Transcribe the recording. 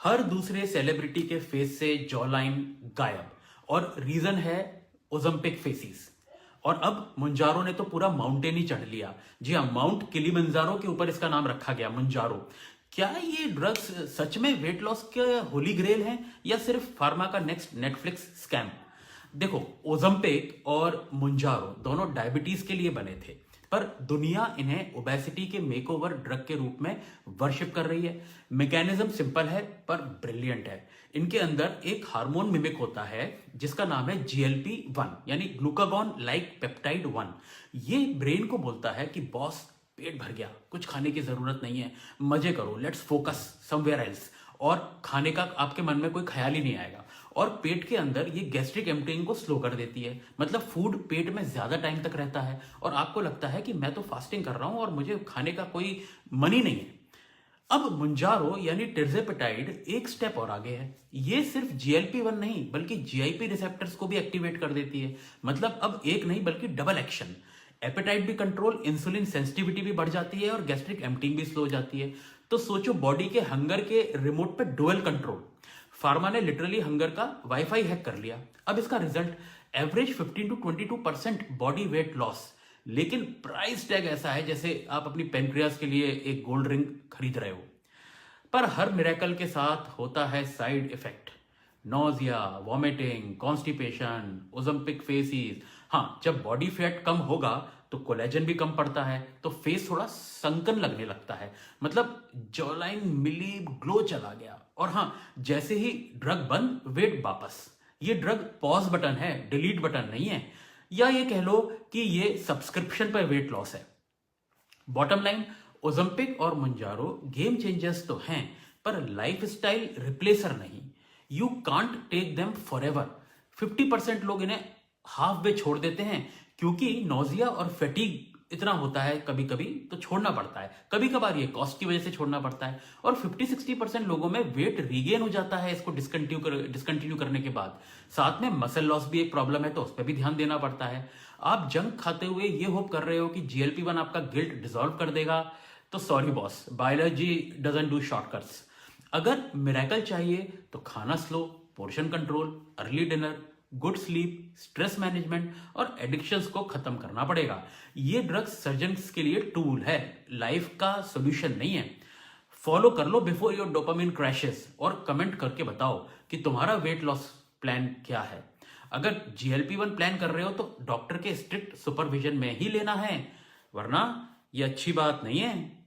हर दूसरे सेलिब्रिटी के फेस से जॉ लाइन गायब और रीजन है ओजम्पिक फेसिस। और अब मुंजारो ने तो पूरा माउंटेन ही चढ़ लिया। जी हाँ, माउंट किलिमंजारो के ऊपर इसका नाम रखा गया, मुंजारो। क्या ये ड्रग्स सच में वेट लॉस के होली ग्रेल हैं या सिर्फ फार्मा का नेक्स्ट नेटफ्लिक्स स्कैम? देखो, ओजम्पिक और मुंजारो दोनों डायबिटीज के लिए बने थे, पर दुनिया इन्हें ओबेसिटी के मेकओवर ड्रग के रूप में वर्शिप कर रही है। मैकेनिज्म सिंपल है पर ब्रिलियंट है। इनके अंदर एक हार्मोन मिमिक होता है जिसका नाम है GLP-1 यानी ग्लूकागॉन लाइक पेप्टाइड 1। ये ब्रेन को बोलता है कि बॉस, पेट भर गया, कुछ खाने की जरूरत नहीं है, मजे करो, लेट्स फोकस समवेयर एल्स। और खाने का आपके मन में कोई ख्याल ही नहीं आएगा। और पेट के अंदर ये गैस्ट्रिक एम्प्टिंग को स्लो कर देती है, मतलब फूड पेट में ज्यादा टाइम तक रहता है और आपको लगता है कि मैं तो फास्टिंग कर रहा हूं और मुझे खाने का कोई मन ही नहीं है। अब मुंजारो यानी टिर्जेपेटाइड एक स्टेप और आगे है। ये सिर्फ GLP-1 नहीं बल्कि GIP रिसेप्टर्स को भी एक्टिवेट कर देती है। मतलब अब एक नहीं बल्कि डबल एक्शन। एपेटाइट भी कंट्रोल, इंसुलिन सेंसिटिविटी भी बढ़ जाती है और गैस्ट्रिक एम्प्टिंग भी स्लो हो जाती है। तो सोचो, बॉडी के हंगर के रिमोट पे डुअल कंट्रोल। फार्मा ने लिटरली हंगर का वाईफाई हैक कर लिया। अब इसका result average 15 to 22% body weight loss, लेकिन प्राइस टैग ऐसा है जैसे आप अपनी पेनक्रियास के लिए एक गोल्ड रिंग खरीद रहे हो। पर हर मिरेकल के साथ होता है side effect, nausea, vomiting, constipation, Ozempic faces. हाँ, जब बॉडी फैट कम होगा तो कोलेजन भी कम पड़ता है, तो फेस थोड़ा संकन लगने लगता है, मतलब जॉलाइन मिली, ग्लो चला गया। और हाँ, जैसे ही ड्रग बंद, वेट वापस। ये ड्रग पॉज बटन है, डिलीट बटन नहीं है। या ये कह लो कि ये सब्सक्रिप्शन पर वेट लॉस है। बॉटम लाइन, ओजम्पिक और मुंजारो गेम चेंजर्स तो हैं, पर लाइफस्टाइल रिप्लेसर नहीं। You can't take them forever. 50% लोग इन्हें हाफ वे छोड़ देते हैं क्योंकि नोजिया और फैटीग इतना होता है कभी कभी, तो छोड़ना पड़ता है। कभी कभार ये कॉस्ट की वजह से छोड़ना पड़ता है। और 50-60% लोगों में वेट रीगेन हो जाता है इसको डिसकंटिन्यू करने के बाद। साथ में मसल लॉस भी एक प्रॉब्लम है, तो उस पर भी ध्यान देना पड़ता है। आप जंक खाते हुए ये होप कर रहे हो कि GLP-1 आपका गिल्ट डिसॉल्व कर देगा, तो sorry boss, biology doesn't do shortcuts. अगर मिरेकल चाहिए तो खाना slow, portion control, early dinner, good sleep, stress management और एडिक्शंस को खत्म करना पड़ेगा। ये ड्रग्स सर्जन्स के लिए टूल है, लाइफ का सोल्यूशन नहीं है। फॉलो कर लो बिफोर योर डोपामिन क्रैशेस और कमेंट करके बताओ कि तुम्हारा वेट लॉस प्लान क्या है। अगर GLP-1 प्लान कर रहे हो तो डॉक्टर के स्ट्रिक्ट सुपरविजन में ही लेना है, वरना ये अच्छी बात नहीं है।